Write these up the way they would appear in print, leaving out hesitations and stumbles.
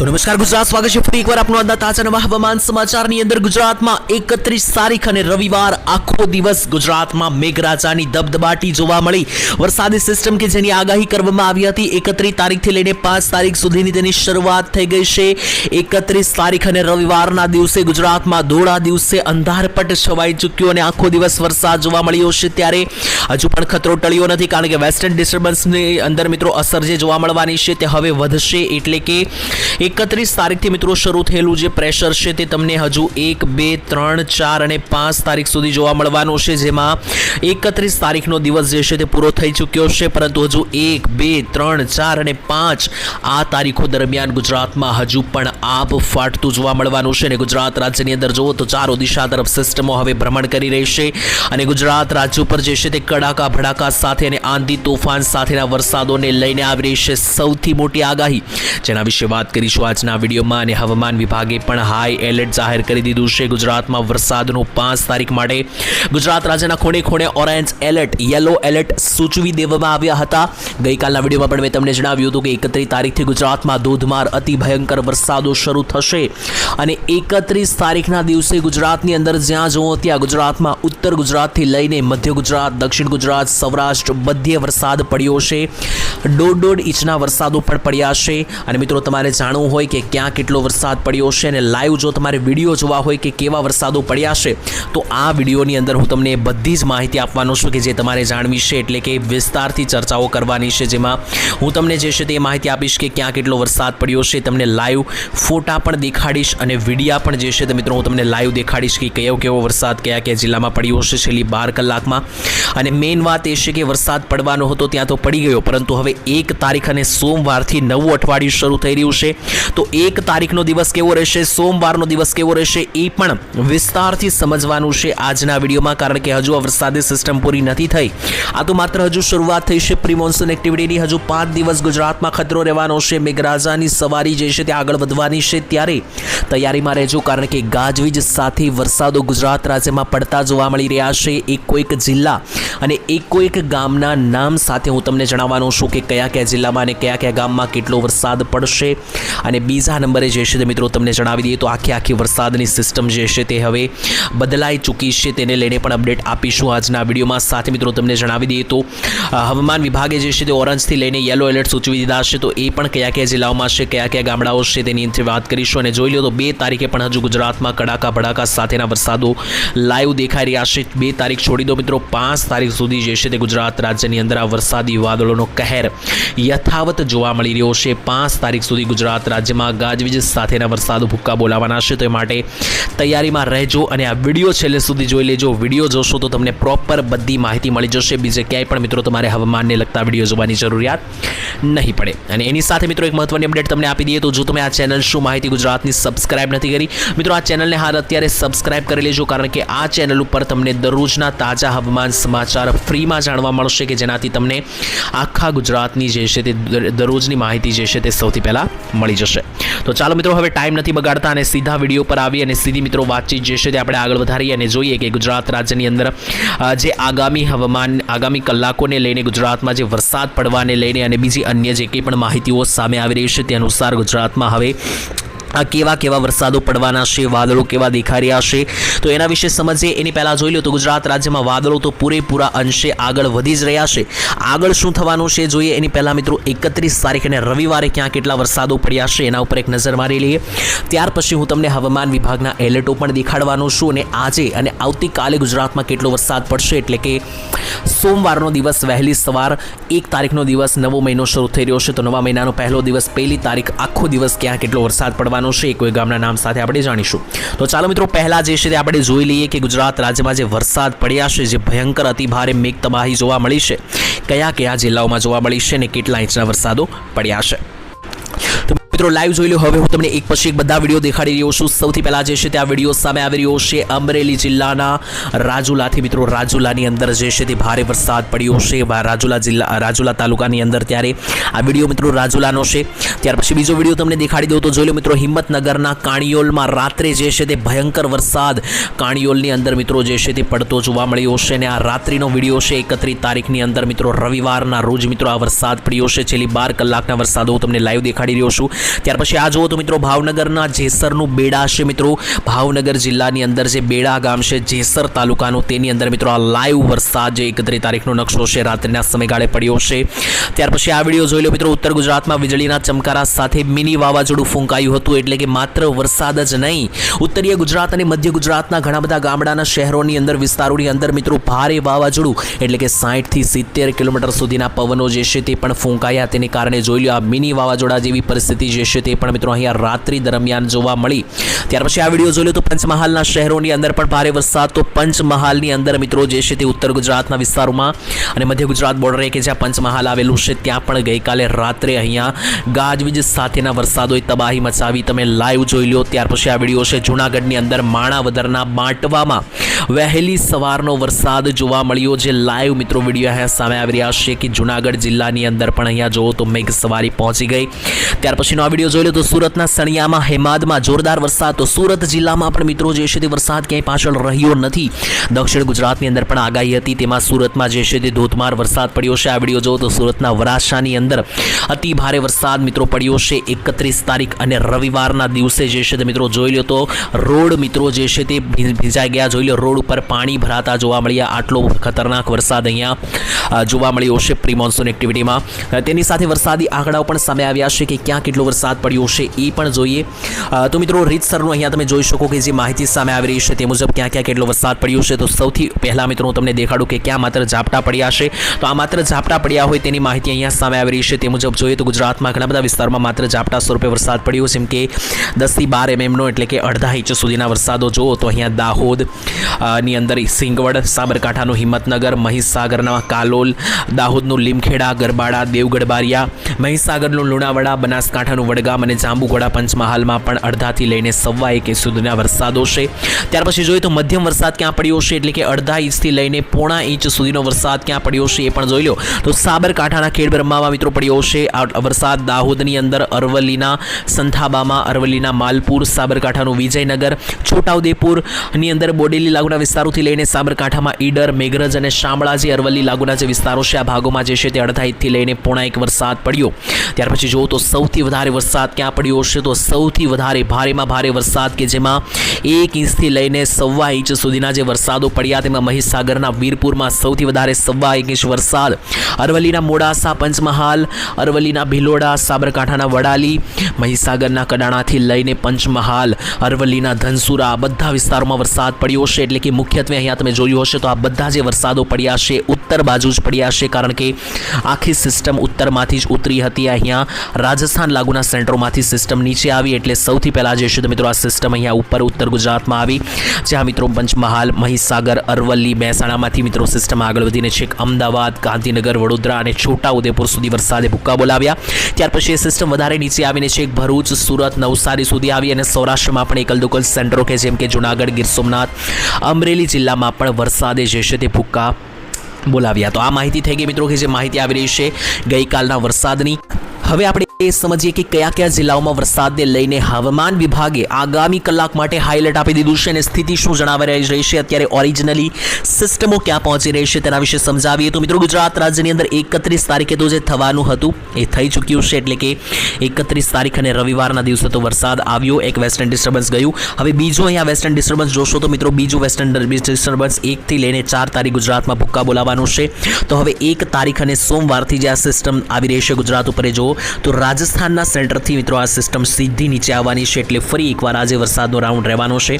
તો નમસ્કાર ગુજરાત, સ્વાગત છે ફરી એકવાર આપનું આજના તાજા નવા હવામાન સમાચારની અંદર। ગુજરાતમાં 31 તારીખ અને રવિવાર આખો દિવસ ગુજરાતમાં મેઘરાજાની દબદબાટી જોવા મળી। વરસાદી સિસ્ટમ કે જેની આગાહી કરવામાં આવી હતી 31 તારીખથી લઈને 5 તારીખ સુધીની તેની શરૂઆત થઈ ગઈ છે। 31 તારીખ અને રવિવારના દિવસે ગુજરાતમાં ધોળા દિવસે અંધારપટ છવાઈ ચૂક્યો અને આખો દિવસ વરસાદ જોવા મળ્યો છે। ત્યારે હજુ પણ ખતરો ટળ્યો નથી, કારણ કે વેસ્ટર્ન ડિસ્ટર્બન્સની અંદર મિત્રો અસર જે જોવા મળવાની છે તે હવે વધશે। એટલે કે 31 તારીખથી મિત્રો શરૂ થયેલું જે પ્રેશર છે તે તમને હજુ 1, 2, 3, 4 અને 5 તારીખ સુધી જોવા મળવાનું છે, જેમાં 31 તારીખનો દિવસ જે છે તે પૂરો થઈ ચૂક્યો છે, પરંતુ હજુ 1, 2, 3, 4 અને 5 આ તારીખો દરમિયાન ગુજરાતમાં હજુ પણ આબ ફાટતું જોવા મળવાનું છે। અને ગુજરાત રાજ્યની અંદર જુઓ તો ચારો દિશા તરફ સિસ્ટમો હવે ભ્રમણ કરી રહી છે અને ગુજરાત રાજ્ય ઉપર જે છે તે કડાકા ભડાકા સાથે અને આંધી તોફાન સાથેના વરસાદોને લઈને આવી રહી છે સૌથી મોટી આગાહી, જેના વિશે વાત કરીશું આજના વિડીયોમાં। અને હવામાન વિભાગે પણ હાઈ એલર્ટ જાહેર કરી દીધું છે ગુજરાતમાં વરસાદનું 5 તારીખ માટે। ગુજરાત રાજ્યના ખૂણે ખૂણે ઓરેન્જ એલર્ટ, યલો એલર્ટ સૂચવી દેવામાં આવ્યા હતા। ગઈકાલના વિડીયોમાં પણ મેં તમને જણાવ્યું હતું કે 31 તારીખથી ગુજરાતમાં ધોધમાર અતિ ભયંકર વરસાદો શરૂ થશે અને 31 તારીખના દિવસે ગુજરાતની અંદર જ્યાં જુઓ ત્યાં ગુજરાતમાં ઉત્તર ગુજરાતથી લઈને મધ્ય ગુજરાત, દક્ષિણ ગુજરાત, સૌરાષ્ટ્ર બધે વરસાદ પડ્યો છે। 1.5 ઇંચના વરસાદો પણ પડ્યા છે। અને મિત્રો તમારે જાણવું હોય કે ક્યાં કેટલો વરસાદ પડ્યો છે અને લાઈવ જો તમારે વિડીયો જોવા હોય કે કેવા વરસાદો પડ્યા છે તો આ વિડીયોની અંદર હું તમને બધી જ માહિતી આપવાનો છું કે જે તમારે જાણવી છે, એટલે કે વિસ્તારથી ચર્ચાઓ કરવાની છે, જેમાં હું તમને જે છે તે માહિતી આપીશ કે ક્યાં કેટલો વરસાદ પડ્યો છે, તમને લાઈવ ફોટા પણ દેખાડીશ અને વિડીયા પણ જે છે તે મિત્રો હું તમને લાઈવ દેખાડીશ કે કેવો વરસાદ કયા કયા જિલ્લામાં પડ્યો છે છેલ્લી 12 કલાકમાં। અને મેઇન વાત એ છે કે વરસાદ પડવાનો હતો ત્યાં તો પડી ગયો, પરંતુ હવે 1 તારીખ અને સોમવારથી નવું અઠવાડિયું શરૂ થઈ રહ્યું છે, તો 1 તારીખનો દિવસ કેવો રહેશે, સોમવારનો દિવસ કેવો રહેશે એ પણ વિસ્તારથી સમજવાનું છે આજના વિડીયોમાં, કારણ કે હજુ આ વરસાદી સિસ્ટમ પૂરી નથી થઈ। આ તો માત્ર હજુ શરૂઆત થઈ છે પ્રી મોન્સૂન એક્ટિવિટીની। હજુ 5 દિવસ ગુજરાતમાં ખતરો રહેવાનો છે, મેઘરાજાની સવારી જે છે તે આગળ વધવાની છે, ત્યારે તૈયારીમાં રહેજો, કારણ કે ગાજવીજ સાથે વરસાદો ગુજરાત રાજ્યમાં પડતા જોવા મળી રહ્યા છે। એક જિલ્લા અને એક ગામના નામ સાથે હું તમને જણાવવાનો છું કે કયા જિલ્લામાં અને કયા ગામમાં કેટલો વરસાદ પડશે। અને બીજા નંબરે જે છે તે મિત્રો તમને જણાવી દઈએ તો આખી વરસાદની સિસ્ટમ જે છે તે હવે બદલાઈ ચૂકી છે, તેને લઈને પણ અપડેટ આપીશું આજના વિડીયોમાં। સાથે મિત્રો તમને જણાવી દઈએ તો હવામાન વિભાગે જે છે તે ઓરેન્જથી લઈને યલો એલર્ટ સૂચવી દીધા છે, તો એ પણ કયા જિલ્લાઓમાં છે, કયા ગામડાઓ છે તેની વાત કરીશું। અને જોઈ લો તો 2 તારીખે પણ હજુ ગુજરાતમાં કડાકા ભડાકા સાથેના વરસાદો લાઈવ દેખાઈ રહ્યા છે। 2 તારીખ છોડી દો મિત્રો, 5 તારીખ સુધી જે છે તે ગુજરાત રાજ્યની અંદર આ વરસાદી વાદળોનો કહેર યથાવત જોવા મળી રહ્યો છે। 5 તારીખ સુધી ગુજરાત રાજ્યમાં ગાજવીજ સાથેના વરસાદ ભૂક્કા બોલાવાના છે, તો એ માટે તૈયારીમાં રહેજો અને આ વિડીયો છેલ્લે સુધી જોઈ લેજો। વિડીયો જોશો તો તમને પ્રોપર બધી માહિતી મળી જશે, બીજે ક્યાંય પણ મિત્રો તમારે હવામાનને લગતા વિડીયો જોવાની જરૂરિયાત નહીં પડે। અને એની સાથે મિત્રો એક મહત્વની અપડેટ તમને આપી દઈએ તો જો તમે આ ચેનલ શું માહિતી ગુજરાતની સબસ્ક્રાઇબ નથી કરી મિત્રો, આ ચેનલને હાલ અત્યારે સબસ્ક્રાઇબ કરી લેજો, કારણ કે આ ચેનલ ઉપર તમને દરરોજના તાજા હવામાન સમાચાર ફ્રીમાં જાણવા મળશે, કે જેનાથી તમને આખા ગુજરાતની જે છે તે દરરોજની માહિતી જે છે તે સૌથી પહેલાં મળી જશે। તો ચાલો મિત્રો હવે ટાઈમ નથી બગાડતા અને સીધા વિડીયો પર આવી અને સીધી મિત્રો વાતચીત જે છે તે આપણે આગળ વધારીએ અને જોઈએ કે ગુજરાત રાજ્યની અંદર જે આગામી કલાકોને લઈને ગુજરાતમાં જે વરસાદ પડવાને લઈને અને બીજી અન્ય જે કંઈ પણ માહિતીઓ સામે આવી રહી છે તે અનુસાર ગુજરાતમાં હવે આ કેવા વરસાદો પડવાના છે, વાદળો કેવા દેખાઈ રહ્યા છે, તો એના વિશે સમજીએ। એની પહેલાં જોઈ લો તો ગુજરાત રાજ્યમાં વાદળો તો પૂરેપૂરા અંશે આગળ વધી જ રહ્યા છે। આગળ શું થવાનું છે જોઈએ એની પહેલાં મિત્રો 31 તારીખ અને રવિવારે ક્યાં કેટલા વરસાદો પડ્યા છે એના ઉપર એક નજર મારી લઈએ। ત્યાર પછી હું તમને હવામાન વિભાગના એલર્ટો પણ દેખાડવાનો છું અને આજે અને આવતીકાલે ગુજરાતમાં કેટલો વરસાદ પડશે, એટલે કે સોમવારનો દિવસ વહેલી સવાર 1 તારીખનો દિવસ નવો મહિનો શરૂ થઈ રહ્યો છે, તો નવા મહિનાનો પહેલો દિવસ 1 તારીખ આખો દિવસ ક્યાં કેટલો વરસાદ પડવાનો છે કોઈ ગામના નામ સાથે આપણે જાણીશું। તો ચાલો મિત્રો પહેલા જે છે તે આપણે જોઈ લઈએ કે ગુજરાત રાજ્યમાં જે વરસાદ પડ્યા છે, જે ભયંકર અતિભારે મેઘ તબાહી જોવા મળી છે, કયા જિલ્લાઓમાં જોવા મળી છે અને કેટલા ઇંચના વરસાદો પડ્યા છે। મિત્રો લાઈવ જોઈ લો, હવે હું તમને એક પછી એક બધા વિડીયો દેખાડી રહ્યો છું। સૌથી પહેલા જે છે તે આ વિડીયો સામે આવી રહ્યો છે અમરેલી જિલ્લાના રાજુલાથી। મિત્રો રાજુલાની અંદર જે છે તે ભારે વરસાદ પડ્યો છે, રાજુલા તાલુકાની અંદર, ત્યારે આ વિડીયો મિત્રો રાજુલાનો છે। ત્યાર પછી બીજો વિડીયો તમને દેખાડી દઉં તો જોઈ લો મિત્રો હિંમતનગરના કાણિયોલમાં રાત્રે જે છે તે ભયંકર વરસાદ કાણિયોલની અંદર મિત્રો જે છે તે પડતો જોવા મળ્યો છે અને આ રાત્રિનો વિડીયો છે 31 તારીખની અંદર મિત્રો રવિવારના રોજ મિત્રો આ વરસાદ પડ્યો છે। છેલ્લી 12 કલાકના વરસાદો હું તમને લાઈવ દેખાડી રહ્યો છું। ત્યાર પછી આ જુઓ તો મિત્રો ભાવનગરના જેસરનું બેડા છે મિત્રો, ભાવનગર જિલ્લાની અંદર જે બેડા ગામ છે જેસર તાલુકાનું, તેની અંદર મિત્રો આ લાઈવ વરસાદ જે 31 તારીખનો નકશો છે રાત્રિના સમયગાળે પડ્યો છે. ત્યાર પછી આ વિડીયો જોઈ લો મિત્રો. ઉત્તર ગુજરાતમાં વીજળીના ચમકારા સાથે મિની વાવાઝોડું ફૂંકાયું હતું. એટલે કે માત્ર વરસાદ જ નહીં, ઉત્તરીય ગુજરાત અને મધ્ય ગુજરાતના ઘણા બધા ગામડાના શહેરોની અંદર વિસ્તારોની અંદર મિત્રો ભારે વાવાઝોડું એટલે કે 60 થી 70 કિલોમીટર સુધીના પવનો જે છે તે પણ ફૂંકાયા. તેને કારણે જોઈ લો આ મિની વાવાઝોડા જેવી પરિસ્થિતિ જે છે તે પણ મિત્રો અહીંયા રાત્રિ દરમિયાન જોવા મળી. ત્યાર પછી આ વિડીયો જોઈ લો તો પંચમહાલના શહેરોની અંદર પણ ભારે વરસાદ. તો પંચમહાલની અંદર મિત્રો જે છે તે ઉત્તર ગુજરાતના વિસ્તારોમાં અને મધ્ય ગુજરાત બોર્ડરે કે જ્યાં પંચમહાલ આવેલું છે ત્યાં પણ ગઈકાલે રાત્રે અહીંયા ગાજવીજ સાથેના વરસાદોએ તબાહી મચાવી. તમે લાઈવ જોઈ લો. ત્યાર પછી આ વિડીયો છે જૂનાગઢની અંદર માણાવદરના બાંટવામાં વહેલી સવારનો વરસાદ જોવા મળ્યો, જે લાઈવ મિત્રો વિડીયો અહીંયા સામે આવી રહ્યા છે કે જૂનાગઢ જિલ્લાની અંદર પણ અહીંયા જુઓ તો મેઘ સવારી પહોંચી ગઈ. ત્યાર પછીનો આ વિડીયો જોઈ લો તો સુરતના સણિયામાં હેમાદમાં જોરદાર વરસાદ. તો સુરત જિલ્લામાં પણ મિત્રો જે છે તે વરસાદ ક્યાંય પાછળ રહ્યો નથી. દક્ષિણ ગુજરાતની અંદર પણ આગાહી હતી, તેમાં સુરતમાં જે છે તે ધોધમાર વરસાદ પડ્યો છે. આ વિડીયો જુઓ તો સુરતના વરાછાની અંદર અતિ ભારે વરસાદ મિત્રો પડ્યો છે 31 તારીખ અને રવિવારના દિવસે જે છે તે મિત્રો જોઈ લો તો રોડ મિત્રો જે છે તે ભીંજાઈ ગયા. જોઈ લો રોડ ઉપર પાણી ભરાતા જોવા મળ્યા. આટલો ખતરનાક વરસાદ અહીંયા જોવા મળ્યો છે પ્રી મોન્સૂન એક્ટિવિટીમાં. તેની સાથે વરસાદી આંકડાઓ પણ સામે આવ્યા છે કે ક્યાં કેટલો વરસાદ પડ્યો છે એ પણ જોઈએ. તો મિત્રો રીતસરનું અહીંયા તમે જોઈ શકો કે જે માહિતી સામે આવી રહી છે તે મુજબ ક્યાં ક્યાં કેટલો વરસાદ પડ્યો છે. તો સૌથી પહેલાં મિત્રો હું તમને દેખાડું કે ક્યાં માત્ર ઝાપટા પડ્યા છે. તો આ માત્ર ઝાપટા પડ્યા હોય તેની માહિતી અહીંયા સામે આવી રહી છે. તે મુજબ જોઈએ તો ગુજરાતમાં ઘણા બધા વિસ્તારોમાં માત્ર ઝાપટા સ્વરૂપે વરસાદ પડ્યો, જેમ કે 10 થી 12 mmનો એટલે કે અડધા ઇંચ સુધીના વરસાદો જુઓ તો અહીંયા દાહોદ ની અંદર સિંગવડ, સાબરકાંઠાનું હિંમતનગર, મહીસાગરના કાલોલ, દાહોદનું લીમખેડા, ગરબાડા, દેવગઢ બારિયા, મહીસાગરનું લુણાવાડા, બનાસકાંઠાનું વડગામ અને જાંબુઘોડા પંચમહાલમાં પણ અડધાથી લઈને 1.25 ઇંચ સુધીના વરસાદો છે. ત્યાર પછી જોઈએ તો મધ્યમ વરસાદ ક્યાં પડ્યો છે એટલે કે અડધા ઇંચથી લઈને 0.5 ઇંચ સુધીનો વરસાદ ક્યાં પડ્યો છે એ પણ જોઈ લો. તો સાબરકાંઠાના ખેડબ્રહ્મામાં મિત્રો પડ્યો છે આ વરસાદ. દાહોદની અંદર અરવલ્લીના સંથાબામાં, અરવલ્લીના માલપુર, સાબરકાંઠાનું વિજયનગર, છોટાઉદેપુરની અંદર બોડેલી લાગુના વિસ્તારોથી લઈને સાબરકાંઠામાં ઈડર, મેઘરજ અને શામળાજી, અરવલ્લી લાગુના જે વિસ્તારો છે આ ભાગોમાં જે છે તે અડધા ઇંચથી લઈને 0.5 ઇંચ વરસાદ પડ્યો. ત્યાર પછી જુઓ તો સૌથી વધારે વરસાદ ક્યાં પડ્યો છે તો સૌથી વધારે ભારેમાં ભારે વરસાદ કે જેમાં 1 ઇંચથી લઈને 1.25 ઇંચ સુધીના જે વરસાદો પડ્યા તેમાં મહીસાગરના વીરપુરમાં સૌથી વધારે 1.25 ઇંચ વરસાદ, અરવલ્લીના મોડાસા, પંચમહાલ, અરવલ્લીના ભિલોડા, સાબરકાંઠાના વડાલી, મહીસાગરના કડાણાથી લઈને પંચમહાલ, અરવલ્લીના ધનસુરા બધા વિસ્તારોમાં વરસાદ પડ્યો છે. એટલે કે મુખ્યત્વે અહીંયા તમે જોયું હશે તો આ બધા જે વરસાદો પડ્યા છે ઉત્તર બાજુ જ પડ્યા છે, કારણ કે આખી સિસ્ટમ ઉત્તરમાંથી જ ઉતરી હતી. અહીંયા રાજસ્થાન લાગુના સેન્ટરોમાંથી સિસ્ટમ નીચે આવી એટલે સૌથી પહેલાં જે છે તો મિત્રો આ સિસ્ટમ અહીંયા ઉપર ઉત્તર ગુજરાતમાં આવી, જ્યાં મિત્રો પંચમહાલ, મહીસાગર, અરવલ્લી, મહેસાણામાંથી મિત્રો સિસ્ટમ આગળ વધીને છેક અમદાવાદ, ગાંધીનગર, વડોદરા અને છોટાઉદેપુર સુધી વરસાદે ભૂક્કા બોલાવ્યા. ત્યાર પછી એ સિસ્ટમ વધારે નીચે આવીને છેક ભરૂચ, સુરત, નવસારી સુધી આવી અને સૌરાષ્ટ્રમાં પણ એકલ દોકલ સેન્ટરો કે જેમ કે જૂનાગઢ, ગીર સોમનાથ, અમરેલી જિલ્લામાં પણ વરસાદે જે છે તે ભૂક્કા બોલાવ્યા. તો આ માહિતી થઈ ગઈ મિત્રો કે જે માહિતી આવી રહી છે ગઈકાલના વરસાદની. હવે આપણે એ સમજીએ કે કયા કયા જિલ્લાઓમાં વરસાદને લઈને હવામાન વિભાગે આગામી કલાક માટે હાઈલાઇટ આપી દીધું છે અને સ્થિતિ શું જણાવી રહી છે, અત્યારે ઓરિજિનલી સિસ્ટમો ક્યાં પહોંચી રહી છે તેના વિશે સમજાવીએ. તો મિત્રો ગુજરાત રાજ્યની અંદર 31 તારીખે તો જે થવાનું હતું એ થઈ ચૂક્યું છે. એટલે કે 31 તારીખ અને રવિવારના દિવસે તો વરસાદ આવ્યો, એક વેસ્ટર્ન ડિસ્ટર્બન્સ ગયું. હવે બીજું અહીંયા વેસ્ટર્ન ડિસ્ટર્બન્સ જોશો તો મિત્રો બીજું વેસ્ટર્ન ડિસ્ટર્બન્સ 1 થી લઈને 4 તારીખ ગુજરાતમાં ભૂક્કા બોલાવવાનું છે. તો હવે 1 તારીખ અને સોમવારથી જે આ સિસ્ટમ આવી રહી છે ગુજરાત ઉપર જો તો રાજસ્થાનના સેન્ટરથી મિત્રો આ સિસ્ટમ સીધી નીચે આવવાની છે. એટલે ફરી એકવાર આજે વરસાદનો રાઉન્ડ રહેવાનો છે.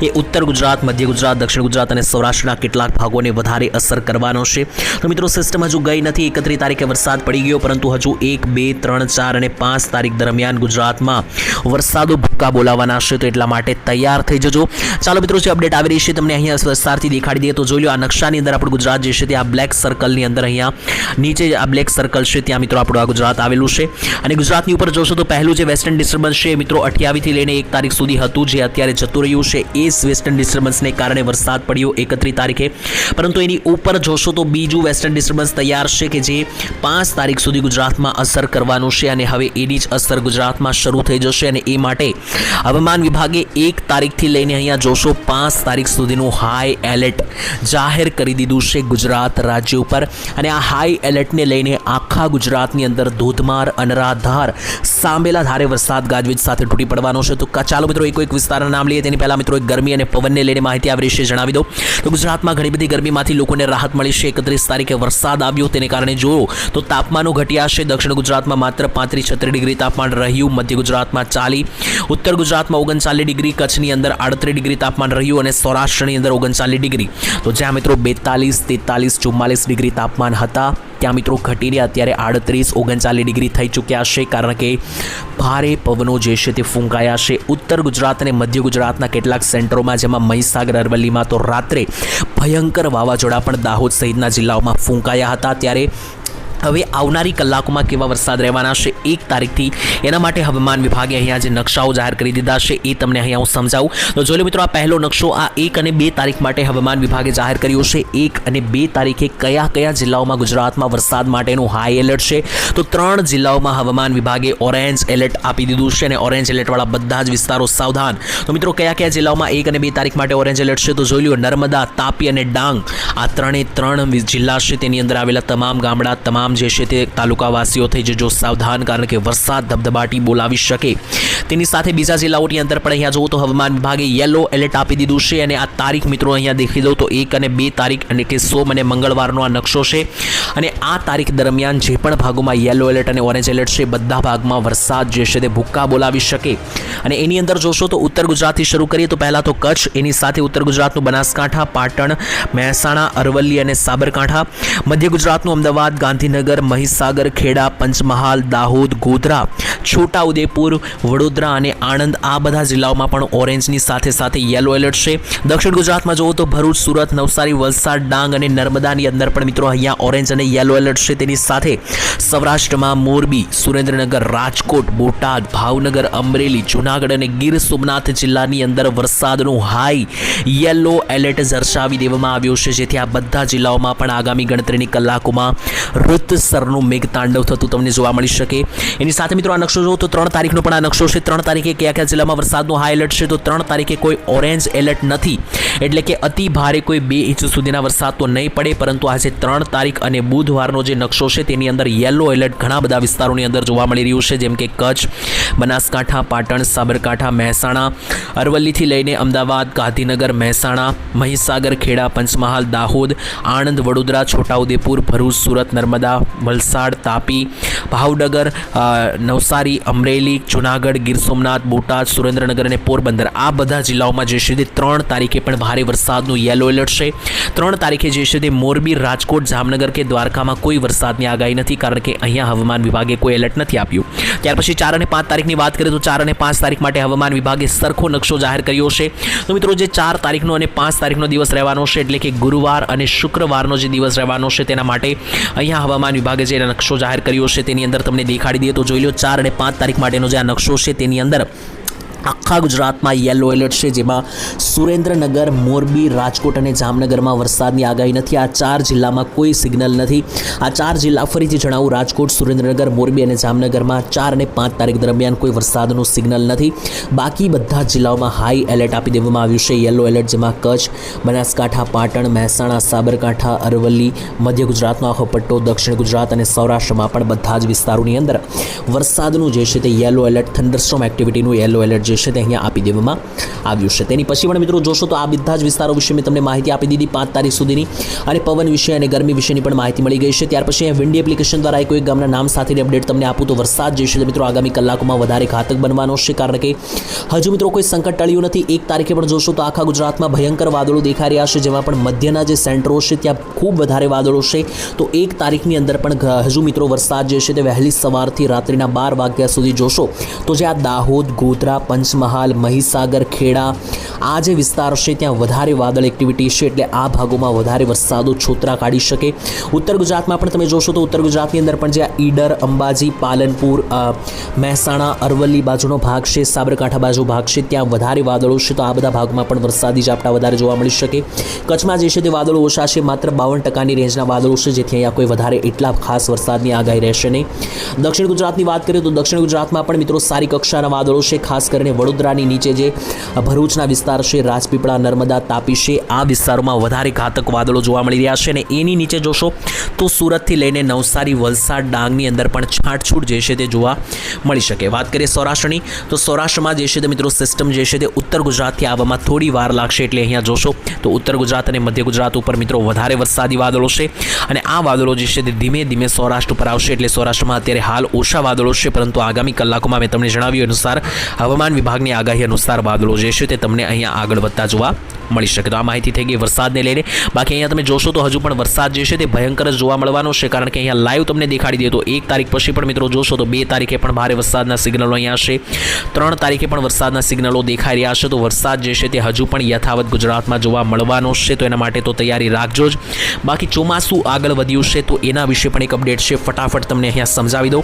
એ ઉત્તર ગુજરાત, મધ્ય ગુજરાત, દક્ષિણ ગુજરાત અને સૌરાષ્ટ્રના કેટલાક ભાગોને વધારે અસર કરવાનો છે. તો મિત્રો સિસ્ટમ હજુ ગઈ નથી. 31 તારીખે વરસાદ પડી ગયો, પરંતુ હજુ 1, 2, 3, 4 અને 5 તારીખ દરમિયાન ગુજરાતમાં વરસાદો ભૂક્કા બોલાવવાના છે. તો એટલા માટે તૈયાર થઈ જજો. ચાલો મિત્રો, જે અપડેટ આવી રહી છે તમને અહીંયા વિસ્તારથી દેખાડી દઈએ. તો જોઈ લો આ નકશાની અંદર આપણું ગુજરાત જે છે તે આ બ્લેક સર્કલની અંદર અહીંયા નીચે આ બ્લેક સર્કલ છે ત્યાં મિત્રો આપણું આ ગુજરાત આવેલું છે. અને ગુજરાતની ઉપર જોશો તો પહેલું જે વેસ્ટર્ન ડિસ્ટર્બન્સ છે મિત્રો 28 થી લઈને 1 તારીખ સુધી હતું, જે અત્યારે જતું રહ્યું છે. એ વેસ્ટર્ન ડિસ્ટર્બન્સને કારણે વરસાદ પડ્યો 31 તારીખે. પરંતુ એની ઉપર જોશો તો બીજું વેસ્ટર્ન ડિસ્ટર્બન્સ તૈયાર છે કે જે 5 તારીખ સુધી ગુજરાતમાં અસર કરવાનું છે. અને હવે એની જ અસર ગુજરાતમાં શરૂ થઈ જશે. અને એ માટે હવામાન વિભાગે 1 તારીખથી લઈને અહીંયા જોશો 5 તારીખ સુધીનું હાઈ એલર્ટ જાહેર કરી દીધું છે ગુજરાત રાજ્ય ઉપર. અને આ હાઈ એલર્ટને લઈને આખા ગુજરાતની અંદર ધોધમાર અનરાધ મુશળધાર સાંભેલા ધારે વરસાદ ગાજવીજ સાથે તૂટી પડવાનો છે. તો ચાલો મિત્રો એક વિસ્તારના નામ લઈએ. તેની પહેલા મિત્રો એક ગરમી અને પવનને લઈને માહિતી આવી રહી છે, જણાવી દો. તો ગુજરાતમાં ઘણી બધી ગરમીમાંથી લોકોને રાહત મળી છે. 31 તારીખે વરસાદ આવ્યો, તેને કારણે જોયો તો તાપમાનો ઘટ્યા છે. દક્ષિણ ગુજરાતમાં માત્ર 35-36 ડિગ્રી તાપમાન રહ્યું, મધ્ય ગુજરાતમાં 40, ઉત્તર ગુજરાતમાં 39 ડિગ્રી, કચ્છની અંદર 38 ડિગ્રી તાપમાન રહ્યું અને સૌરાષ્ટ્રની અંદર 39 ડિગ્રી. તો જ્યાં મિત્રો 42, 43, 44 ડિગ્રી તાપમાન હતા, ત્યાં મિત્રો ઘટીને અત્યારે 38, 39 ડિગ્રી થઈ ચૂક્યા છે, કારણ કે ભારે પવનો જે છે તે ફૂંકાયા છે. ઉત્તર ગુજરાત અને મધ્ય ગુજરાતના કેટલાક સેન્ટરોમાં, જેમાં મહીસાગર, અરવલ્લીમાં તો રાત્રે ભયંકર વાવાઝોડા પણ દાહોદ સહિતના જિલ્લાઓમાં ફૂંકાયા હતા. ત્યારે હવે આવનારી કલાકોમાં કેવા વરસાદ રહેવાના છે 1 તારીખથી, એના માટે હવામાન વિભાગે અહીંયા જે નકશાઓ જાહેર કરી દીધા છે એ તમને અહીંયા હું સમજાવું. તો જોઈ લો મિત્રો, આ પહેલો નકશો આ 1 અને 2 તારીખ માટે હવામાન વિભાગે જાહેર કર્યો છે. 1 અને 2 તારીખે કયા કયા જિલ્લાઓમાં ગુજરાતમાં વરસાદ માટેનું હાઈ એલર્ટ છે. તો 3 જિલ્લાઓમાં હવામાન વિભાગે ઓરેન્જ એલર્ટ આપી દીધું છે અને ઓરેન્જ એલર્ટવાળા બધા જ વિસ્તારો સાવધાન. તો મિત્રો કયા કયા જિલ્લાઓમાં 1 અને 2 તારીખ માટે ઓરેન્જ એલર્ટ છે, તો જોઈ લો નર્મદા, તાપી અને ડાંગ, આ 3 જિલ્લા છે. તેની અંદર આવેલા તમામ ગામડા, તમામ જે છે તે તાલુકાવાસીઓ થઈ જજો સાવધાન, કારણ કે વરસાદ ધબધબાટી બોલાવી શકે. તેની સાથે બીજા જિલ્લાઓની અંદર પણ અહીંયા જુઓ તો હવામાન વિભાગે યલો એલર્ટ આપી દીધું છે. અને આ તારીખ મિત્રો અહીંયા દેખી દઉં તો 1 અને 2 તારીખ, એટલે કે સોમ અને મંગળવારનો આ નકશો છે. અને આ તારીખ દરમિયાન જે પણ ભાગોમાં યલો એલર્ટ અને ઓરેન્જ એલર્ટ છે, બધા ભાગમાં વરસાદ જે છે તે ભૂક્કા બોલાવી શકે. અને એની અંદર જોશો તો ઉત્તર ગુજરાતથી શરૂ કરીએ તો પહેલા તો કચ્છ, એની સાથે ઉત્તર ગુજરાતનું બનાસકાંઠા, પાટણ, મહેસાણા, અરવલ્લી અને સાબરકાંઠા, મધ્ય ગુજરાતનું અમદાવાદ, ગાંધીનગર, મહીસાગર, ખેડા, પંચમહાલ, દાહોદ, ગોધરા, છોટાઉદેપુર, વડોદરા અને આણંદ, આ બધા જિલ્લાઓમાં પણ ઓરેન્જની સાથે સાથે યલો એલર્ટ છે. દક્ષિણ ગુજરાતમાં જુઓ તો ભરૂચ, સુરત, નવસારી, વલસાડ, ડાંગ અને નર્મદાની અંદર પણ મિત્રો અહીંયા ઓરેન્જ અને યલો એલર્ટ છે. તેની સાથે સૌરાષ્ટ્રમાં મોરબી, સુરેન્દ્રનગર, રાજકોટ, બોટાદ, ભાવનગર, અમરેલી, જૂનાગઢ અને ગીર સોમનાથ જિલ્લાની અંદર વરસાદનું હાઈ યલો એલર્ટ દર્શાવી દેવામાં આવ્યું છે, જેથી આ બધા જિલ્લાઓમાં પણ આગામી ગણતરીની કલાકોમાં ઋતુસરનું મેઘતાંડવ થતું તમને જોવા મળી શકે. એની સાથે મિત્રો આ નકશો જુઓ તો 3 તારીખનો પણ આ નકશો છે. 3 તારીખે કયા કયા જિલ્લામાં વરસાદનું હાઈ એલર્ટ છે, તો 3 તારીખે કોઈ ઓરેન્જ એલર્ટ નથી, એટલે કે અતિ ભારે કોઈ 2 ઇંચ સુધીના વરસાદ તો નહીં પડે, પરંતુ આજે 3 તારીખ અને બુધવારનો જે નકશો છે તેની અંદર યલો એલર્ટ ઘણા બધા વિસ્તારોની અંદર જોવા મળી રહ્યું છે, જેમ કે કચ્છ, બનાસકાંઠા, પાટણ, સાબરકાંઠા, મહેસાણા, અરવલ્લીથી લઈને અમદાવાદ, ગાંધીનગર, મહેસાણા, મહીસાગર, ખેડા, પંચમહાલ, દાહોદ, આણંદ, વડોદરા, છોટાઉદેપુર, ભરૂચ, સુરત, નર્મદા, વલસાડ, તાપી, ભાવનગર, નવસારી, અમરેલી, જૂનાગઢ, ગીર સોમનાથ, બોટાદ, સુરેન્દ્રનગર અને પોરબંદર, આ બધા જિલ્લાઓમાં જે છે તે 3 તારીખે પણ ભારે વરસાદનું યલો એલર્ટ છે. 3 તારીખે જે છે તે મોરબી, રાજકોટ, જામનગર કે દ્વારકામાં કોઈ વરસાદની આગાહી નથી, કારણ કે અહીંયા હવામાન વિભાગે કોઈ એલર્ટ નથી આપ્યું. ત્યાર પછી 4 અને 5 તારીખની વાત કરીએ તો 4 અને 5 તારીખ માટે હવામાન વિભાગે સરખો નકશો જાહેર કર્યો છે. તો મિત્રો જે 4 તારીખનો અને 5 તારીખનો દિવસ રહેવાનો છે, એટલે કે ગુરુવાર અને શુક્રવારનો જે દિવસ રહેવાનો છે, તેના માટે અહીંયા હવામાન વિભાગે જે નકશો જાહેર કર્યો છે તેની અંદર તમને દેખાડી દઈએ તો જોઈ લો 4 અને 5 તારીખ માટેનો જે આ નકશો છે તેની અંદર આખા ગુજરાતમાં યલો એલર્ટ છે, જેમાં સુરેન્દ્રનગર, મોરબી, રાજકોટ અને જામનગરમાં વરસાદની આગાહી નથી. આ 4 જિલ્લામાં કોઈ સિગ્નલ નથી. આ 4 જિલ્લા ફરીથી જણાવું, રાજકોટ, સુરેન્દ્રનગર, મોરબી અને જામનગરમાં 4 અને 5 તારીખ દરમિયાન કોઈ વરસાદનું સિગ્નલ નથી. બાકી બધા જિલ્લાઓમાં હાઈ એલર્ટ આપી દેવામાં આવ્યું છે, યલો એલર્ટ, જેમાં કચ્છ, બનાસકાંઠા, પાટણ, મહેસાણા, સાબરકાંઠા, અરવલ્લી, મધ્ય ગુજરાતનો આખો પટ્ટો, દક્ષિણ ગુજરાત અને સૌરાષ્ટ્રમાં પણ બધા જ વિસ્તારોની અંદર વરસાદનું જે છે તે યલો એલર્ટ, થંડરસ્ટોર્મ એક્ટિવિટીનું યલો એલર્ટ જે છે તે અહીંયા આપી દેવામાં આવ્યું છે. તેની પછી પણ મિત્રો જોશો તો આ બધા જ વિસ્તારો વિશે મેં તમને માહિતી આપી દીધી 5 તારીખ સુધીની, અને પવન વિશે અને ગરમી વિશેની પણ માહિતી મળી ગઈ છે. ત્યાર પછી અહીંયા વિન્ડી એપ્લિકેશન દ્વારા કોઈ ગામના નામ સાથેની અપડેટ તમને આપું તો વરસાદ જે છે તે મિત્રો આગામી કલાકોમાં વધારે ઘાતક બનવાનો છે, કારણ કે હજુ મિત્રો કોઈ સંકટ ટળ્યું નથી. 1 તારીખે પણ જોશો તો આખા ગુજરાતમાં ભયંકર વાદળો દેખાઈ રહ્યા છે, જેમાં પણ મધ્યના જે સેન્ટરો છે ત્યાં ખૂબ વધારે વાદળો છે. તો 1 તારીખની અંદર પણ હજુ મિત્રો વરસાદ જે છે તે વહેલી સવારથી રાત્રિના 12 વાગ્યા સુધી જોશો તો જે આ દાહોદ, ગોધરા, પંચમહાલ, મહીસાગર, ખેડા, આ જે વિસ્તાર છે ત્યાં વધારે વાદળ એક્ટિવિટી છે, એટલે આ ભાગોમાં વધારે વરસાદો છોતરા કાઢી શકે. ઉત્તર ગુજરાતમાં પણ તમે જોશો તો ઉત્તર ગુજરાતની અંદર પણ જે ઈડર, અંબાજી, પાલનપુર, મહેસાણા, અરવલ્લી બાજુનો ભાગ છે, સાબરકાંઠા બાજુ ભાગ છે, ત્યાં વધારે વાદળો છે. તો આ બધા ભાગમાં પણ વરસાદી ઝાપટા વધારે જોવા મળી શકે. કચ્છમાં જે છે તે વાદળો ઓછા છે, માત્ર 52% રેન્જના વાદળો છે, જેથી અહીંયા કોઈ વધારે એટલા ખાસ વરસાદની આગાહી રહેશે નહીં. દક્ષિણ ગુજરાતની વાત કરીએ તો દક્ષિણ ગુજરાતમાં પણ મિત્રો સારી કક્ષાના વાદળો છે, ખાસ કરીને અને વડોદરાની નીચે જે ભરૂચના વિસ્તાર છે, રાજપીપળા, નર્મદા, તાપી છે, આ વિસ્તારોમાં વધારે ઘાતક વાદળો જોવા મળી રહ્યા છે. અને એની નીચે જોશો તો સુરતથી લઈને નવસારી, વલસાડ, ડાંગની અંદર પણ છાંટછૂટ જે છે તે જોવા મળી શકે. વાત કરીએ સૌરાષ્ટ્રની, તો સૌરાષ્ટ્રમાં જે છે તે મિત્રો સિસ્ટમ જે છે તે ઉત્તર ગુજરાતથી આવવામાં થોડી વાર લાગશે. એટલે અહીંયા જોશો તો ઉત્તર ગુજરાત અને મધ્ય ગુજરાત ઉપર મિત્રો વધારે વરસાદી વાદળો છે અને આ વાદળો જે છે તે ધીમે ધીમે સૌરાષ્ટ્ર ઉપર આવશે. એટલે સૌરાષ્ટ્રમાં અત્યારે હાલ ઓછા વાદળો છે, પરંતુ આગામી કલાકોમાં મેં તમને જણાવ્યું અનુસાર હવામાન વિભાગની આગાહી અનુસાર વાદળો જે છે તે તમને અહીંયા આગળ વધતા જોવા મળી શકે. તો આ માહિતી થઈ ગઈ વરસાદને લઈને. બાકી અહીંયા તમે જોશો તો હજુ પણ વરસાદ જે છે તે ભયંકર જ જોવા મળવાનો છે, કારણ કે અહીંયા લાઈવ તમને દેખાડી દે તો 1 તારીખ પછી પણ મિત્રો જોશો તો 2 તારીખે પણ ભારે વરસાદના સિગ્નલો અહીંયા હશે, 3 તારીખે પણ વરસાદના સિગ્નલો દેખાઈ રહ્યા છે. તો વરસાદ જે છે તે હજુ પણ યથાવત ગુજરાતમાં જોવા મળવાનો છે, તો એના માટે તો તૈયારી રાખજો જ. બાકી ચોમાસું આગળ વધ્યું છે તો એના વિશે પણ એક અપડેટ છે, ફટાફટ તમને અહીંયા સમજાવી દઉં.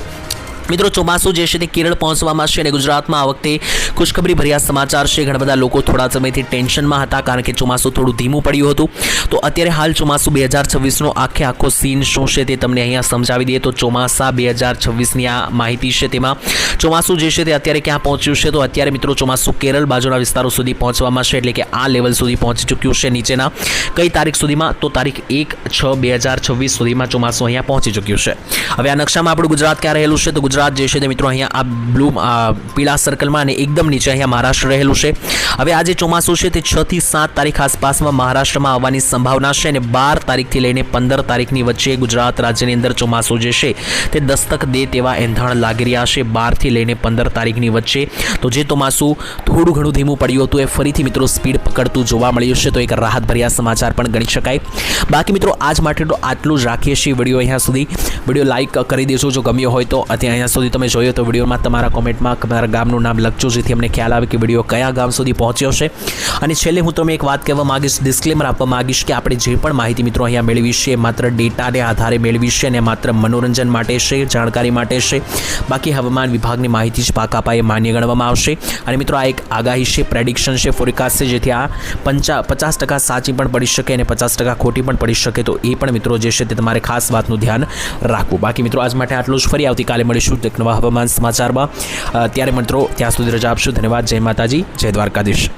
મિત્રો ચોમાસું જે છે તે કેરળ પહોંચવામાં છે અને ગુજરાતમાં આ વખતે ખુશખબરી ભર્યા સમાચાર છે. ઘણા બધા લોકો થોડા સમયથી ટેન્શનમાં હતા, કારણ કે ચોમાસું થોડું ધીમું પડ્યું હતું. તો અત્યારે હાલ ચોમાસું 2026નો આખો સીન શું છે તે તમને અહીંયા સમજાવી દઈએ. તો ચોમાસા 2026ની આ માહિતી છે, તેમાં ચોમાસું જે છે તે અત્યારે ક્યાં પહોંચ્યું છે, તો અત્યારે મિત્રો ચોમાસું કેરળ બાજુના વિસ્તારો સુધી પહોંચવામાં છે. એટલે કે આ લેવલ સુધી પહોંચી ચૂક્યું છે. નીચેના કઈ તારીખ સુધીમાં, તો તારીખ 1/6/2026 સુધીમાં ચોમાસું અહીંયા પહોંચી ચૂક્યું છે. હવે આ નકશામાં આપણું ગુજરાત ક્યાં રહેલું છે, તો ગુજરાત જે છે તે મિત્રો અહીંયા આ પીળા સર્કલમાં અને એકદમ નીચે અહીંયા મહારાષ્ટ્ર રહેલું છે. હવે આ જે ચોમાસું છે તે 6 થી 7 તારીખ આસપાસમાં મહારાષ્ટ્રમાં આવવાની સંભાવના છે અને 12 તારીખથી લઈને 15 તારીખની વચ્ચે ગુજરાત રાજ્યની અંદર ચોમાસું જે છે તે દસ્તક દે તેવા એંધાણ લાગી રહ્યા છે. 12 થી લઈને 15 તારીખની વચ્ચે તો જે ચોમાસું થોડું ઘણું ધીમું પડ્યું હતું એ ફરીથી મિત્રો સ્પીડ પકડતું જોવા મળ્યું છે. તો એક રાહતભર્યા સમાચાર પણ ગણી શકાય. બાકી મિત્રો આજ માટે તો આટલું જ રાખીએ છીએ. વિડીયો અહીંયા સુધી, વિડીયો લાઇક કરી દેજો જો ગમ્યો હોય તો. અહીંયા સુધી તમે જોયો તો વિડીયોમાં તમારા કોમેન્ટમાં તમારા ગામનું નામ લખજો, જેથી અમને ખ્યાલ આવે કે વિડીયો કયા ગામ સુધી પહોંચ્યો છે. અને છેલ્લે હું તમને એક વાત કહેવા માંગીશ, ડિસ્ક્લેમર આપવા માંગીશ કે આપણે જે પણ માહિતી મિત્રો અહીંયા મેળવી છે માત્ર ડેટાને આધારે મેળવી છે અને માત્ર મનોરંજન માટે છે, જાણકારી માટે છે. બાકી હવામાન વિભાગની માહિતી જ પાકા પાયે માન્ય ગણવામાં આવશે. અને મિત્રો આ એક આગાહી છે, પ્રેડિક્શન છે, ફોરકાસ્ટ છે, જેથી આ 50% સાચી પણ પડી શકે અને 50% ખોટી પણ પડી શકે. તો એ પણ મિત્રો જે છે તે તમારે ખાસ વાતનું ધ્યાન રાખવું. બાકી મિત્રો આજ માટે આટલું જ. ફરી આવતીકાલે મળીશું એક નવા હવામાન સમાચારમાં. ત્યારે મિત્રો ત્યાં સુધી રજા આપશું. ધન્યવાદ. જય માતાજી, જય દ્વારકાધીશ.